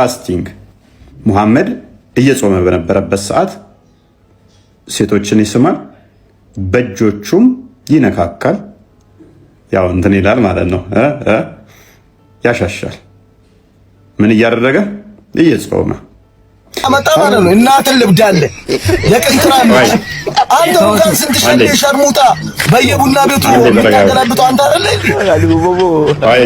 ፋስቲንግ ሙሐመድ እየጾመ በነበረበት ሰዓት ሴቶችን ይስማል፣ በእጆቹም ይነካካል። ያው እንትን ይላል ማለት ነው፣ ያሻሻል። ምን እያደረገ እየጾመ አመጣ ማለት ነው። እናትን ልብዳለ የቅንጥራ አንተ እንኳን ስንት ሸኔ ሸርሙጣ በየቡና ቤቱ ተገላብጦ አንተ አይደል? አይ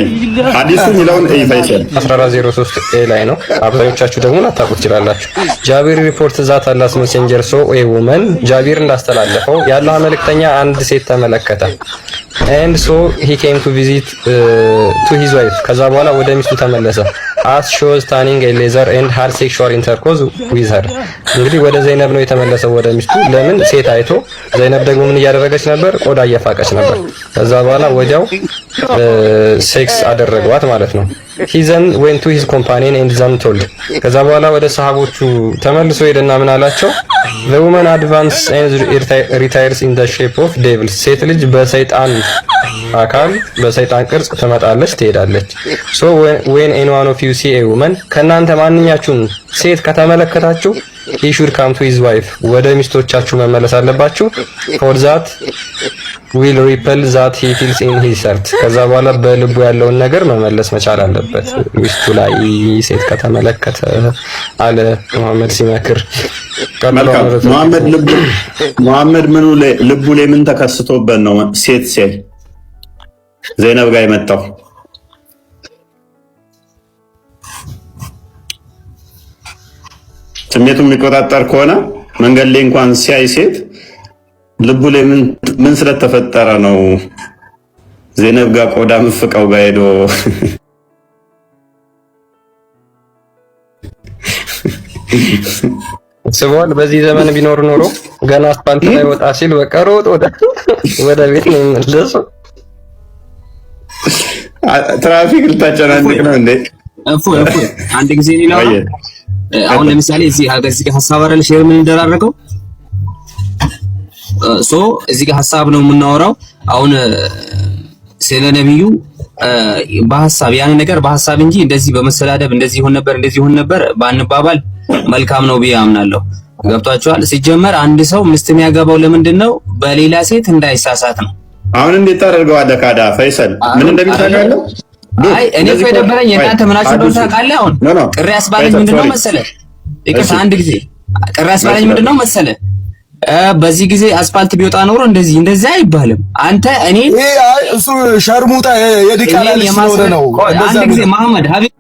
ሐዲሱ ሚለውን ኢሳይሰል 1403 ኤ ላይ ነው። አብዛኞቻችሁ ደግሞ አታውቁት ይችላላችሁ። ጃቢር ሪፖርት ዛት አላስ ሜሴንጀር ሶ ኤ ውመን ጃቢር እንዳስተላለፈው የአላህ መልእክተኛ አንድ ሴት ተመለከተ። and so he came to visit to his wife ከዛ በኋላ ወደ ሚስቱ ተመለሰ። as she was tanning a leather and had sexual intercourse with her እንግዲህ ወደ ዘይነብ ነው የተመለሰው ወደ ሚስቱ። ለምን ሴት አይቶ ዘይነብ ደግሞ ምን እያደረገች ነበር? ቆዳ እየፋቀች ነበር። ከዛ በኋላ ወዲያው ሴክስ አደረጓት ማለት ነው። he then went to his companion and them told ከዛ በኋላ ወደ ሰሃቦቹ ተመልሶ ሄደና ምን አላቸው? the woman advance and retires in the shape of devil ሴት ልጅ በሰይጣን አካል በሰይጣን ቅርጽ ትመጣለች ትሄዳለች። so when anyone of you see a woman ከናንተ ማንኛችሁም ሴት ከተመለከታችሁ he should come to his wife ወደ ሚስቶቻችሁ መመለስ አለባችሁ። for that will repel that he feels in his heart ከዛ በኋላ በልቡ ያለውን ነገር መመለስ መቻል አለበት ሚስቱ ላይ ሴት ከተመለከተ አለ መሐመድ ሲመክር። መሐመድ ምኑ ልቡ ላይ ምን ተከስቶበት ነው ሴት ሲል ዘይነብ ጋር የመጣው? ስሜቱን የሚቆጣጠር ከሆነ መንገድ ላይ እንኳን ሲያይ ሴት ልቡ ላይ ምን ስለተፈጠረ ነው ዘይነብ ጋር ቆዳ ምፍቀው ጋር ሄዶ ስቧል። በዚህ ዘመን ቢኖር ኖሮ ገና አስፋልት ላይ ወጣ ሲል በቃ ሮጥ ወደ ቤት ነው የሚመለሰው። ትራፊክ ልታጨናንቅ ነው እንዴ? እፎ አንድ ጊዜ ነው አሁን ለምሳሌ እዚህ ጋር ሐሳብ አይደል ሼር ምን እንደራረገው እዚህ ጋር ሐሳብ ነው የምናወራው። አሁን ስለ ነብዩ በሐሳብ ያን ነገር በሐሳብ እንጂ እንደዚህ በመሰዳደብ እንደዚህ ይሆን ነበር ባንባባል መልካም ነው ብዬ አምናለሁ። ገብቷችኋል? ሲጀመር አንድ ሰው ሚስት የሚያገባው ለምንድን ነው? በሌላ ሴት እንዳይሳሳት ነው። አሁን እንዴት ታደርገዋለህ? ካዳ ፈይሰል ምን እንደሚታገለው አይ እኔ እኮ የደበረኝ እናንተ ምናችሁ እንደሆነ ታውቃለህ። አሁን ቅር ያስባለኝ ምንድነው መሰለህ? ይቅርታ አንድ ጊዜ ቅር ያስባለኝ ምንድነው መሰለህ? በዚህ ጊዜ አስፋልት ቢወጣ ኖሮ እንደዚህ አይባልም። አንተ እኔ እሱ ሸርሙጣ የዲቃላ ልጅ ነው። አንድ ጊዜ መሐመድ ሀቢብ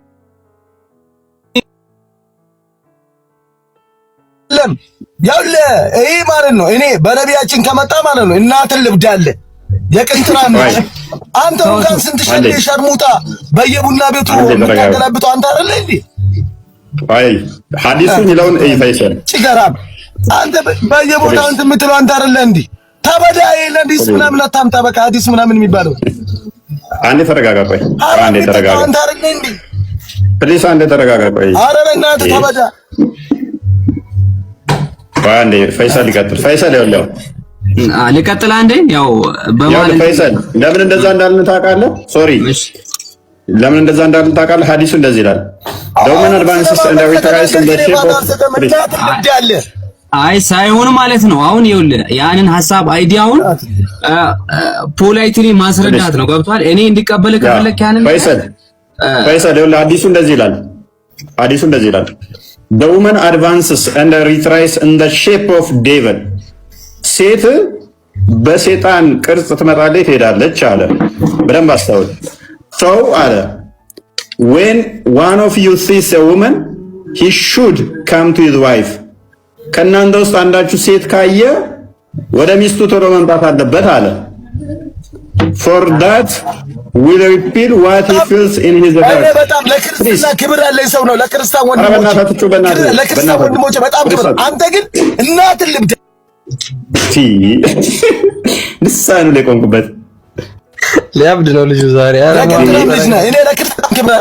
ያለ ይሄ ማለት ነው። እኔ በነቢያችን ከመጣ ማለት ነው እናትን ልብዳለ የቅንጥራ አንተ እንኳን ስንት ሸኔ ሸርሙጣ በየቡና ቤቱ ተገላብጦ አንተ አይደል እንዴ? አይ ሐዲሱ ሚለውን ፈይሰል ጭገራም አንተ በየቦታው እንትን የምትለው አንተ አይደል እንዴ? ተበዳ ይሄን ሐዲስ ምናምን አታምጣ። በቃ ሐዲስ ምናምን የሚባለው አንዴ ተረጋጋ። ቆይ አንዴ ተረጋጋ። አንተ አይደል እንዴ? ፕሊስ አንዴ ተረጋጋ። ቆይ ኧረ በእናትህ ተበዳ አንዴ ፈይሰል ይቀጥል። ፈይሰል ይኸውልህ ልቀጥል አንዴ። ያው በማለት ፈይሰል ለምን እንደዛ እንዳልን ታውቃለህ? ሶሪ ለምን እንደዛ እንዳልን ታውቃለህ? ሐዲሱ እንደዚህ ይላል ዶመን አድቫንስስ እንደ ሪታይስ እንደ ሼፕ አይ ሳይሆን ማለት ነው። አሁን ይኸውልህ ያንን ሐሳብ አይዲያውን ፖላይትሊ ማስረዳት ነው። ገብቷል? እኔ እንዲቀበል ከፈለክ ያንን ፈይሰል ይኸውልህ ሐዲሱ እንደዚህ ይላል the woman advances and retraces in the shape of devil ሴት በሰይጣን ቅርጽ ትመጣለች ትሄዳለች አለ። በደንብ አስተውል። ሰው አለ when one of you sees a woman he should come to his wife ከናንተ ውስጥ አንዳችሁ ሴት ካየ ወደ ሚስቱ ቶሎ መምጣት አለበት አለ። for that will repeal what he feels in his heart በጣም ለክርስቲና ክብር ያለኝ ሰው ነው። ለክርስቲያን ወንድሞች በጣም ክብር። አንተ ግን እናትን ልብድ ልሳኑ ላይ ቆንኩበት ሊያብድ ነው ልጁ ዛሬ። እኔ ለክርስቲያን ክብር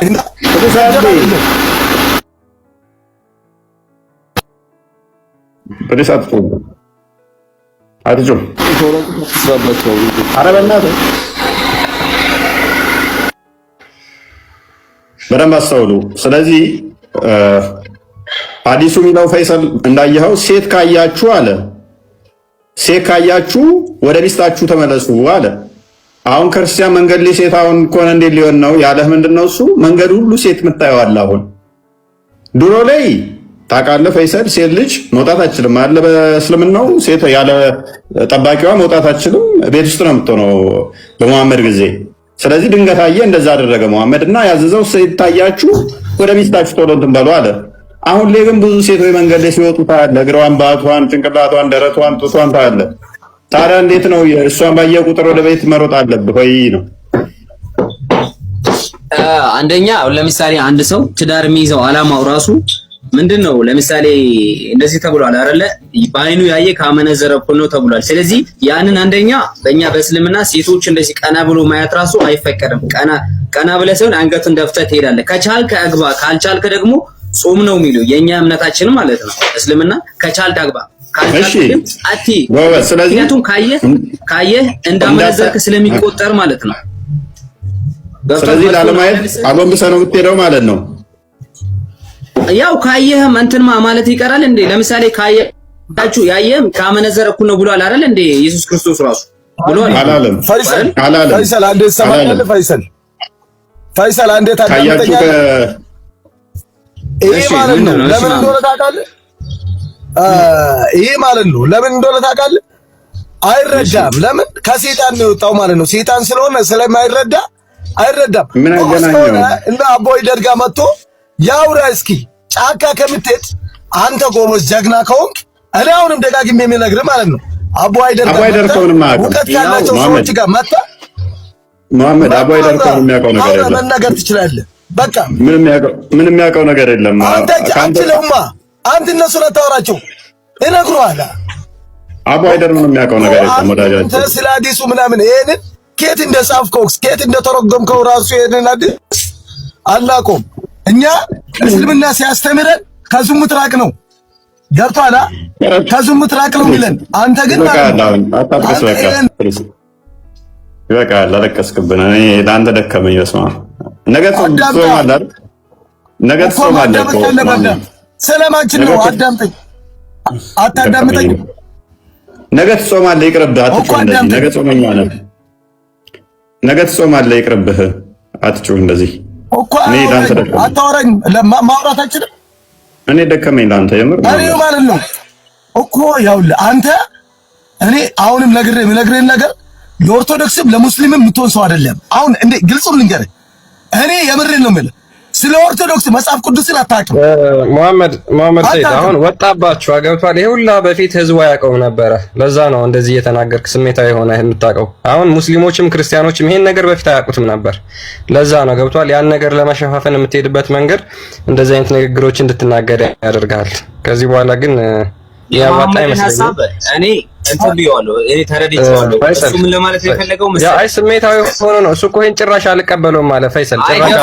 አትጩም። ኧረ በእናትህ በደንብ አስተውሉ። ስለዚህ ሐዲሱ የሚለው ፈይሰል እንዳየኸው ሴት ካያችሁ አለ፣ ሴት ካያችሁ ወደ ሚስታችሁ ተመለሱ አለ። አሁን ክርስቲያን መንገድ ላይ ሴት አሁን ከሆነ እንዴት ሊሆን ነው ያለህ? ምንድነው እሱ መንገድ ሁሉ ሴት የምታየዋል። አሁን ድሮ ላይ ታውቃለህ ፈይሰል ሴት ልጅ መውጣት አትችልም አለ በእስልምናው። ሴት ያለ ጠባቂዋ መውጣት አትችልም፣ ቤት ውስጥ ነው የምትሆነው በመሐመድ ጊዜ። ስለዚህ ድንገት አየ እንደዛ አደረገ መሐመድ እና ያዘዘው ሴት ታያችሁ ወደ ሚስታችሁ ቶሎ እንትን በሉ አለ። አሁን ላይ ግን ብዙ ሴቶች መንገድ ላይ ሲወጡ ታያለህ። እግሯን፣ ባቷን፣ ጭንቅላቷን፣ ደረቷን፣ ጡቷን ታያለህ። ታዲያ እንዴት ነው እሷን ባየ ቁጥር ወደ ቤት መሮጥ አለብህ ወይ ነው? አንደኛ ለምሳሌ አንድ ሰው ትዳር የሚይዘው አላማው ራሱ ምንድነው? ለምሳሌ እንደዚህ ተብሏል አይደለ? በአይኑ ያየ ካመነዘረ እኩል ነው ተብሏል። ስለዚህ ያንን አንደኛ በእኛ በእስልምና ሴቶች እንደዚህ ቀና ብሎ ማየት ራሱ አይፈቀድም። ቀና ብለህ ሳይሆን አንገትን ደፍተህ ትሄዳለህ። ከቻልክ አግባ፣ ካልቻልክ ደግሞ ጾም ነው የሚለው የኛ እምነታችን ማለት ነው። እስልምና ከቻልክ አግባ፣ ካልቻልክ ግን አቲ። ምክንያቱም ካየህ እንዳመነዘርክ ስለሚቆጠር ማለት ነው። ስለዚህ ላለማየት አጎንብሰህ ነው የምትሄደው ማለት ነው። ያው ካየህም እንትን ማለት ይቀራል እንዴ? ለምሳሌ ካየህ ያየህም ካመነዘረ እኩል ነው ብሏል አይደል እንዴ? ኢየሱስ ክርስቶስ ራሱ ብሏል አላለም? ፈይሰል አንዴ ሰማኛል። ፈይሰል አንዴ ታዳምጠኛለህ? ይሄ ማለት ነው ለምን እንደሆነ ታውቃለህ? ይሄ ማለት ነው ለምን እንደሆነ ታውቃለህ? አይረዳም። ለምን? ከሴጣን ነው የወጣው ማለት ነው። ሴጣን ስለሆነ ስለማይረዳ አይረዳም። ምን አገናኘው? እና አቦይ ደርጋ መጥቶ ያውራ እስኪ ጫካ ከምትሄድ አንተ ጎበዝ ጀግና ከሆንክ እኔ አሁንም ደጋግሜ የሚነግርህ ማለት ነው አቦይ ደርጋ እውቀት ያላቸው ሰዎች ጋር መጣ መሐመድ አቦይ ደርጋ የሚያውቀው ነገር የለም። መናገር ትችላለህ። በቃ ምንም የሚያውቀው ነገር የለም። አንተ አትችለውማ። አንተ እነሱ ለታወራቸው እነግሩሃላ። አቦይ ደርጋ ምንም የሚያውቀው ነገር የለም። ወዳጃችን አንተ ስለ ሐዲሱ ምናምን ይሄንን ከየት እንደጻፍከው ከየት እንደተረጎምከው ራሱ ይሄንን አዲስ አላቆም። እኛ እስልምና ሲያስተምረን ከዝሙት ራቅ ነው። ገብቶሃል? ከዝሙት ራቅ ነው የሚለን። አንተ ግን ይበቃል። አለቀስክብን። እኔ ለአንተ ደከመኝ። በስመ አብ ነገ ትጾማለህ። ነገ ትጾማለህ እኮ ሰላማችን ነው። አዳምጠኝ። አታዳምጠኝ። ነገ ትጾማለህ። ይቅርብህ። አትጩህ እንደዚህ። ነገ ጾመኛ ነህ። ነገ ትጾማለህ። ይቅርብህ። አትጩህ እንደዚህ። እኔ ላንተ ደከመኝ። አታወራኝ። ማውራት አችልም። እኔ ደከመኝ ላንተ የምር ማለት ነው እኮ ያውልህ አንተ እኔ አሁንም ነግሬን ነገር ለኦርቶዶክስም ለሙስሊምም የምትሆን ሰው አይደለም። አሁን እንዴ ግልጹን ልንገርህ፣ እኔ የምሬን ነው የምልህ። ስለ ኦርቶዶክስ መጽሐፍ ቅዱስን አታውቅም። መሐመድ ሰይድ አሁን ወጣባችሁ አገብቷል። ይሄ ሁላ በፊት ህዝቡ አያውቀው ነበረ። ለዛ ነው እንደዚህ እየተናገርክ ስሜታዊ ሆነ የምታውቀው። አሁን ሙስሊሞችም ክርስቲያኖችም ይሄን ነገር በፊት አያውቁትም ነበር። ለዛ ነው ገብቷል። ያን ነገር ለመሸፋፈን የምትሄድበት መንገድ እንደዚህ አይነት ንግግሮች እንድትናገር ያደርጋል። ከዚህ በኋላ ግን ያዋጣ ይመስለኛል። እኔ እንትን ብየዋለሁ። እኔ ተረድቼዋለሁ። እሱ ምን ለማለት ነው የፈለገው መሰለኝ? አይ ስሜታዊ ሆኖ ነው እሱ እኮ ይሄን ጭራሽ አልቀበለውም ማለት ፈይሰል ጭራሽ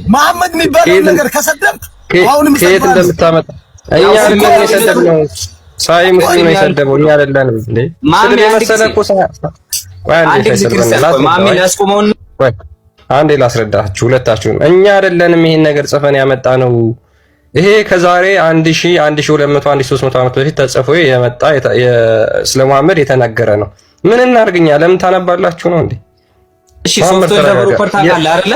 መሐመድ የሚባለው ነገር ከሰደብክ አሁንም ከየት እንደምታመጣ እኛ አይደለም የሰደብነው። ሳይ ሙስሊም ነው የሰደበው እኛ አይደለንም እንዴ? ስለ መሰለ እኮ አንዴ ላስረዳችሁ ሁለታችሁም። እኛ አይደለንም ይሄን ነገር ጽፈን ያመጣ ነው። ይሄ ከዛሬ 1000 1200 1300 ዓመት በፊት ተጽፎ የመጣ ስለ መሐመድ የተነገረ ነው። ምን እናርግኛ? ለምን ታነባላችሁ ነው እንዴ? እሺ ሶፍትዌር ዴቨሎፐር ታውቃለህ አይደለ?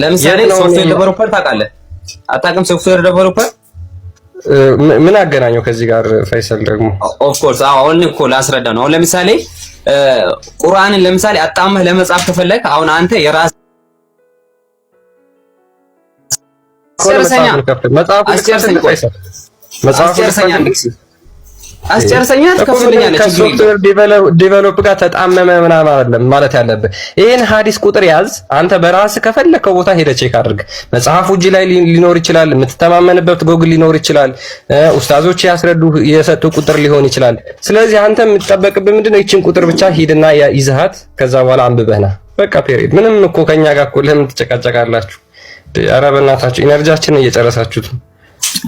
ለምሳሌ ሶፍትዌር ዴቨሎፐር ታውቃለህ? አታውቅም? ሶፍትዌር ዴቨሎፐር ምን አገናኘው ከዚህ ጋር ፈይሰል? ደግሞ ኦፍ ኮርስ አሁን እኮ ላስረዳ ነው። አሁን ለምሳሌ ቁርአንን ለምሳሌ አጣመህ ለመጻፍ ከፈለክ አሁን አንተ የራስ አስጨርሰኛ ትከፍልኛለህ። ከሶፍትዌር ዴቨሎፕ ጋር ተጣመመ ምናምን አይደለም ማለት ያለብህ። ይሄን ሐዲስ ቁጥር ያዝ። አንተ በራስህ ከፈለከው ቦታ ሄደህ ቼክ አድርግ። መጽሐፉ እጅ ላይ ሊኖር ይችላል። የምትተማመንበት ጎግል ሊኖር ይችላል። ኡስታዞች ያስረዱ የሰጡ ቁጥር ሊሆን ይችላል። ስለዚህ አንተ የምትጠበቅብህ ምንድነው? ይችን ቁጥር ብቻ ሂድና ይዘሃት ከዛ በኋላ አንብበህና በቃ ፔሪድ። ምንም እኮ ከኛ ጋር እኮ ለምን ትጨቃጨቃላችሁ? ኧረ በእናታችሁ ኢነርጂያችንን እየጨረሳችሁት።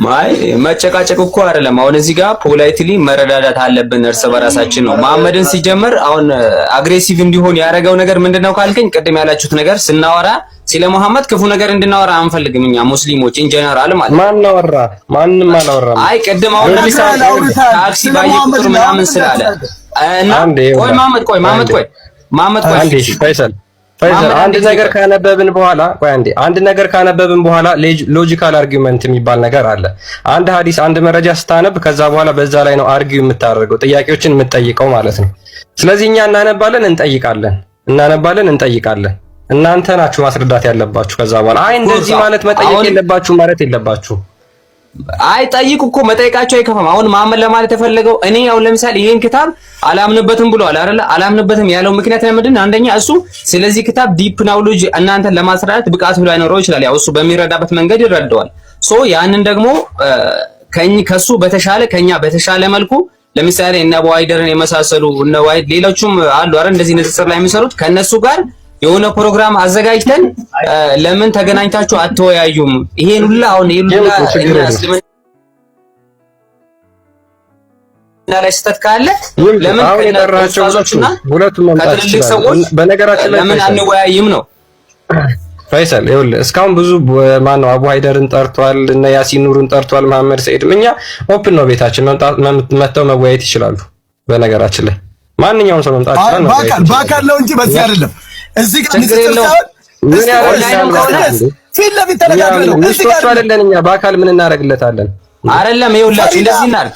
ማይ መጨቃጨቅ እኮ አይደለም። አሁን እዚህ ጋር ፖላይትሊ መረዳዳት አለብን እርስ በራሳችን ነው። መሐመድን ሲጀመር አሁን አግሬሲቭ እንዲሆን ያደረገው ነገር ምንድነው ካልከኝ ቅድም ያላችሁት ነገር ስናወራ ስለ መሐመድ ክፉ ነገር እንድናወራ አንፈልግም እኛ ሙስሊሞች ኢንጀነራል ማለት ማን አወራ? ማንም አላወራም። አይ ቅድም አሁን ለምሳሌ ታክሲ ባየ ቁጥር ምናምን ስላለ እና ቆይ መሐመድ ቆይ አንዴ ፈይሰል አንድ ነገር ካነበብን በኋላ ሎጂካል አርጊውመንት የሚባል ነገር አለ። አንድ ሐዲስ አንድ መረጃ ስታነብ ከዛ በኋላ በዛ ላይ ነው አርጊው የምታደርገው ጥያቄዎችን የምትጠይቀው ማለት ነው። ስለዚህ እኛ እናነባለን እንጠይቃለን። እናንተ ናችሁ ማስረዳት ያለባችሁ። ከዛ በኋላ አይ እንደዚህ ማለት መጠየቅ የለባችሁ ማለት የለባችሁ። አይ ጠይቁ እኮ መጠየቃቸው አይከፋም። አሁን መሐመድ ለማለት የፈለገው እኔ አሁን ለምሳሌ ይሄን ክታብ አላምንበትም ብሏል አይደለ? አላምንበትም ያለው ምክንያት ምንድን ነው? አንደኛ እሱ ስለዚህ ክታብ ዲፕ ናውሌጅ እናንተን ለማስረዳት ብቃት ብሎ አይኖረው ይችላል። ያው እሱ በሚረዳበት መንገድ ይረዳዋል። ሶ ያንን ደግሞ ከሱ በተሻለ ከኛ በተሻለ መልኩ ለምሳሌ እነ ዋይደርን የመሳሰሉ እነ ዋይድ ሌሎችም አሉ አይደል? እንደዚህ ንጽጽር ላይ የሚሰሩት ከነሱ ጋር የሆነ ፕሮግራም አዘጋጅተን ለምን ተገናኝታችሁ አትወያዩም? ይሄን ሁላ አሁን ይሉላ እና ላይ ስተት ካለ ለምን ሁለቱም መምጣት ይችላል። በነገራችን ላይ ለምን አንወያይም ነው ፈይሰል። ይኸውልህ እስካሁን ብዙ ማነው አቡ ሃይደርን ጠርቷል፣ እነ ያሲን ኑሩን ጠርቷል፣ መሐመድ ሰይድም። እኛ ኦፕን ነው ቤታችን መጥተው መወያየት ይችላሉ። በነገራችን ላይ ማንኛውም ሰው መምጣት ይችላል። በአካል ነው እንጂ በዚህ አይደለም። እዚህ ጋር ምን ያደርጋል? ፊት ለፊት ተነጋግረን እዚህ ጋር አይደለን። እኛ በአካል ምን እናደርግለታለን? አይደለም ይኸውላችሁ እንደዚህ እናድርግ።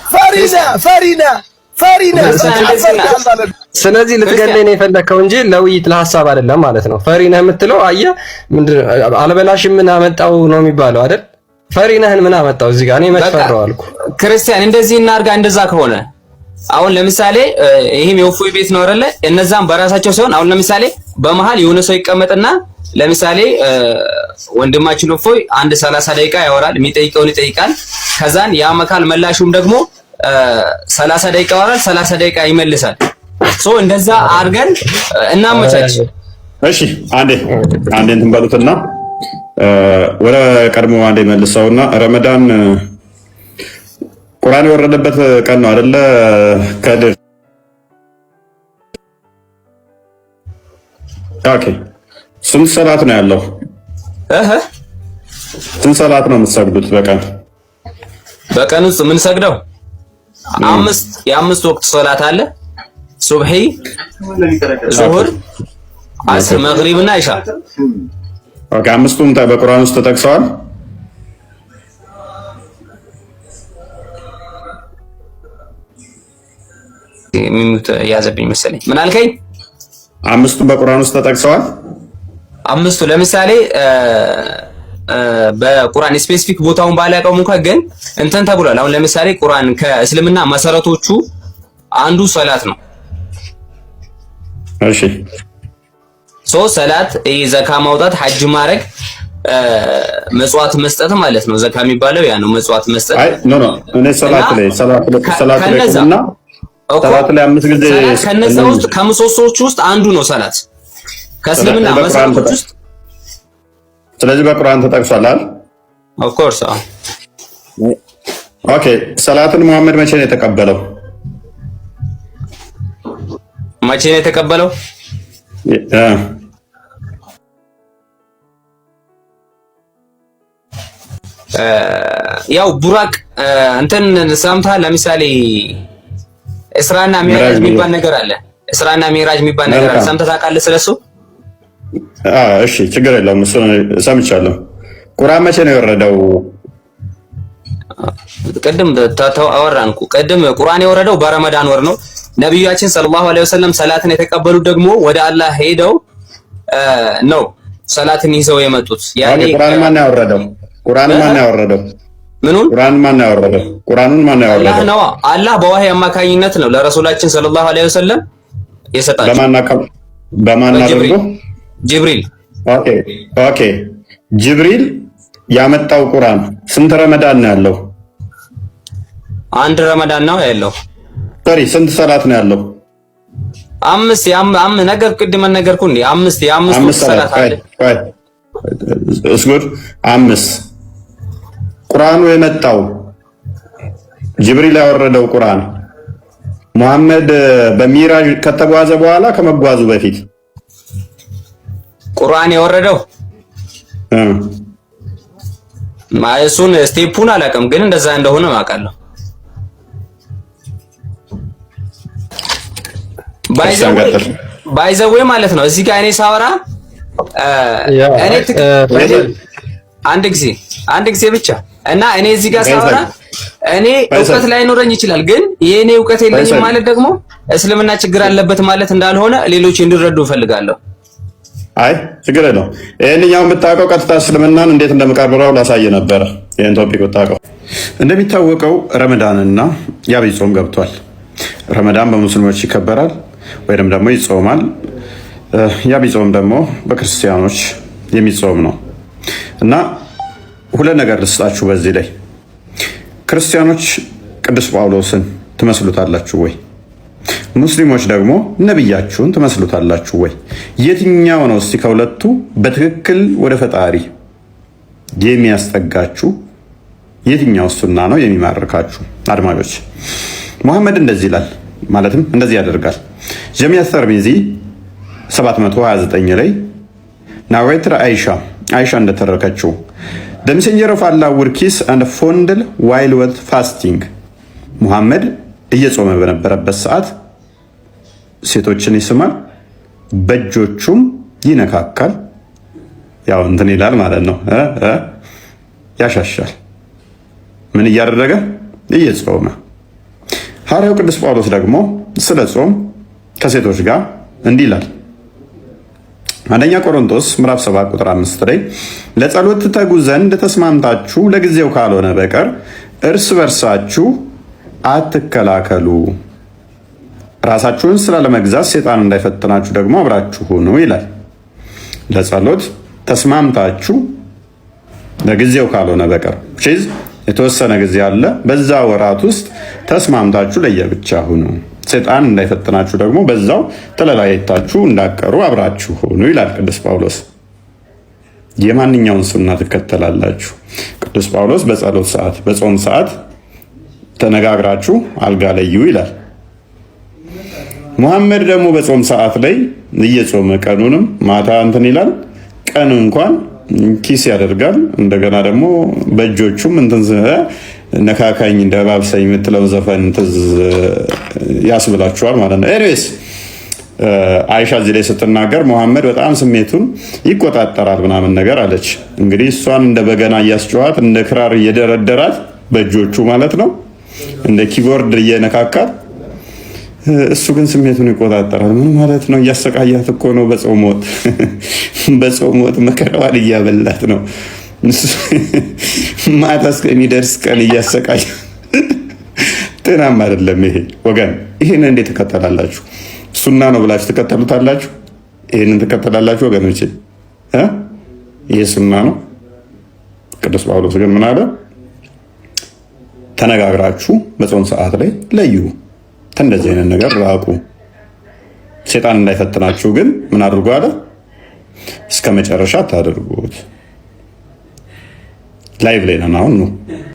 ፈሪና ስለዚህ ልትገለኝ ነው የፈለከው እንጂ ለውይይት ለሐሳብ አይደለም ማለት ነው። ፈሪነህ የምትለው አየህ ምንድነው? አልበላሽም ምን አመጣው ነው የሚባለው አይደል? ፈሪነህን ምን አመጣው እዚህ ጋር? እኔ መፈራው አልኩ። ክርስቲያን እንደዚህ እናድርጋ። እንደዛ ከሆነ አሁን ለምሳሌ ይሄም የእፎይ ቤት ነው አይደለ? እነዛም በራሳቸው ሲሆን አሁን ለምሳሌ በመሃል የሆነ ሰው ይቀመጥና ለምሳሌ ወንድማችን እፎይ 30 ደቂቃ ያወራል፣ የሚጠይቀውን ይጠይቃል። ከዛን ያመካል መላሹም ደግሞ 30 ደቂቃ ያወራል፣ 30 ደቂቃ ይመልሳል። ሶ እንደዛ አድርገን እናመቻች። እሺ አንዴ እንትን በሉትና ወደ ቀድሞ አንዴ መልሰውና ረመዳን ቁርአን የወረደበት ቀን ነው አይደለ? ከድር ኦኬ። ስንት ሰላት ነው ያለው? ስንት ሰላት ነው የምትሰግዱት በቀን ውስጥ የምንሰግደው? የአምስት ወቅት ሰላት አለ። ሱብሂ፣ ዙሁር፣ አስር፣ መግሪብ እና ኢሻ። ኦኬ። አምስቱም በቁርአን ውስጥ ተጠቅሰዋል። ያዘብኝ መሰለኝ። ምን አልከኝ? አምስቱም በቁርአን ውስጥ ተጠቅሰዋል። አምስቱ ለምሳሌ በቁርአን ስፔሲፊክ ቦታውን ባላውቀውም እንኳን ግን እንትን ተብሏል። አሁን ለምሳሌ ቁርአን ከእስልምና መሰረቶቹ አንዱ ሰላት ነው። እሺ ሰላት፣ ዘካ ማውጣት፣ ሐጅ ማድረግ፣ መጽዋት መስጠት ማለት ነው። ዘካ የሚባለው ያ ነው፣ መጽዋት መስጠት። አይ ኖ እኔ ሰላት ላይ እና ሰላት ላይ 5 ጊዜ ከነዛ ውስጥ ከምሰሶቹ ውስጥ አንዱ ነው ሰላት ከእስልምና መሰረቶች ውስጥ። ስለዚህ በቁርአን ተጠቅሷል አይደል? ኦፍ ኮርስ። ኦኬ። ሰላትን መሐመድ መቼ ነው የተቀበለው? ያው ቡራቅ እንትን ሰምተሃል? ለምሳሌ እስራና ሚራጅ የሚባል ነገር አለ። እስራና ሚራጅ የሚባል ነገር አለ። ሰምተህ ታውቃለህ ስለሱ? እሺ ችግር የለውም። እሱ ሰምቻለሁ። ቁርአን መቼ ነው የወረደው? ቅድም አወራን እኮ። ቅድም ቁርአን የወረደው በረመዳን ወር ነው። ነብያችን ሰለላሁ ዐለይሂ ወሰለም ሰላትን የተቀበሉት ደግሞ ወደ አላህ ሄደው ነው ሰላትን ይዘው የመጡት። ያኔ ቁርአን ማን ያወረደው? ምኑን? ቁርአኑን ማን ያወረደው? አላህ ነው። አላህ በዋህይ አማካኝነት ነው ለረሱላችን ሰለላሁ ዐለይሂ ወሰለም የሰጣቸው። በማን አድርጎ? ጅብሪል። ኦኬ። ጅብሪል ያመጣው ቁርአን ስንት ረመዳን ነው ያለው? አንድ ረመዳን ነው ያለው። ስንት ሰላት ነው ያለው? 5 ነገር ቅድም ነገርኩህ እንዴ? 5 ሰላት አለ። እስጉድ 5 ቁርአኑ የመጣው ጅብሪል ያወረደው ቁርአን መሐመድ በሚራጅ ከተጓዘ በኋላ ከመጓዙ በፊት ቁርአን የወረደው እሱን ስቴፑን አላውቅም፣ ግን እንደዛ እንደሆነ አውቃለሁ። ባይዘዌ ማለት ነው። እዚህ ጋር እኔ ሳወራ አንድ ጊዜ ብቻ እና እኔ እዚህ ጋር ሳወራ እኔ እውቀት ላይኖረኝ ይችላል፣ ግን የኔ እውቀት የለኝም ማለት ደግሞ እስልምና ችግር አለበት ማለት እንዳልሆነ ሌሎች እንዲረዱ እፈልጋለሁ። አይ ችግር ነው። ይሄንኛው የምታውቀው ቀጥታ እስልምናን እንዴት እንደምቀርበው ላሳየ ነበረ። ይሄን ቶፒክ ብታውቀው። እንደሚታወቀው ረመዳንና የአብይ ጾም ገብቷል። ረመዳን በሙስሊሞች ይከበራል ወይም ደግሞ ይጾማል። የአብይ ጾም ደግሞ በክርስቲያኖች የሚጾም ነው እና ሁለት ነገር ልስጣችሁ በዚህ ላይ። ክርስቲያኖች ቅዱስ ጳውሎስን ትመስሉታላችሁ ወይ? ሙስሊሞች ደግሞ ነብያችሁን ትመስሉታላችሁ ወይ? የትኛው ነው እስቲ ከሁለቱ በትክክል ወደ ፈጣሪ የሚያስጠጋችሁ? የትኛው ሱና ነው የሚማርካችሁ? አድማጮች ሙሐመድ እንደዚህ ይላል፣ ማለትም እንደዚህ ያደርጋል። ጀሚዓ ተርሚዚ 729 ላይ ናዌትር አይሻ እንደተረከችው the messenger of Allah would kiss and fondle while with fasting ሙሐመድ እየጾመ በነበረበት ሰዓት ሴቶችን ይስማል፣ በእጆቹም ይነካካል። ያው እንትን ይላል ማለት ነው፣ ያሻሻል። ምን እያደረገ? እየጾመ። ሐዋርያው ቅዱስ ጳውሎስ ደግሞ ስለ ጾም ከሴቶች ጋር እንዲህ ይላል። አንደኛ ቆሮንቶስ ምዕራፍ 7 ቁጥር 5 ላይ ለጸሎት ትተጉ ዘንድ ተስማምታችሁ ለጊዜው ካልሆነ በቀር እርስ በርሳችሁ አትከላከሉ፣ ራሳችሁን ስላለመግዛት ሰይጣን እንዳይፈትናችሁ ደግሞ አብራችሁ ሁኑ ይላል። ለጸሎት ተስማምታችሁ ለጊዜው ካልሆነ በቀር የተወሰነ ጊዜ አለ። በዛ ወራት ውስጥ ተስማምታችሁ ለየብቻ ሁኑ፣ ሰይጣን እንዳይፈትናችሁ ደግሞ በዛው ተለያይታችሁ እንዳቀሩ አብራችሁ ሁኑ ይላል ቅዱስ ጳውሎስ። የማንኛውን ሱና ትከተላላችሁ? ቅዱስ ጳውሎስ በጸሎት ሰዓት፣ በጾም ሰዓት ተነጋግራችሁ አልጋ ለዩ ይላል። ሙሐመድ ደግሞ በጾም ሰዓት ላይ እየጾመ ቀኑንም ማታ እንትን ይላል። ቀን እንኳን ኪስ ያደርጋል። እንደገና ደግሞ በእጆቹም እንትን ነካካኝ ደባብሰኝ የምትለው ዘፈን ትዝ ያስብላችኋል ማለት ነው። ኤኒዌይስ አይሻ እዚህ ላይ ስትናገር ሙሐመድ በጣም ስሜቱን ይቆጣጠራል ምናምን ነገር አለች። እንግዲህ እሷን እንደ በገና እያስጨዋት እንደ ክራር እየደረደራት በእጆቹ ማለት ነው፣ እንደ ኪቦርድ እየነካካት፣ እሱ ግን ስሜቱን ይቆጣጠራል። ምን ማለት ነው? እያሰቃያት እኮ ነው። በጾም ወጥ መከራዋን እያበላት ነው። ማታ እስከሚደርስ ቀን እያሰቃየ ጤናማ አይደለም ይሄ ወገን። ይሄን እንዴት ትከተላላችሁ? ሱና ነው ብላችሁ ትከተሉታላችሁ? ይሄንን ትከተላላችሁ ወገኖች? ይሄ ሱና ነው። ቅዱስ ጳውሎስ ግን ምን አለ? ተነጋግራችሁ በጾም ሰዓት ላይ ለዩ፣ እንደዚህ አይነት ነገር ራቁ፣ ሰይጣን እንዳይፈትናችሁ ግን ምን አድርጉ አለ? እስከ መጨረሻ ታደርጉት። ላይቭ ላይ ነን አሁን ነው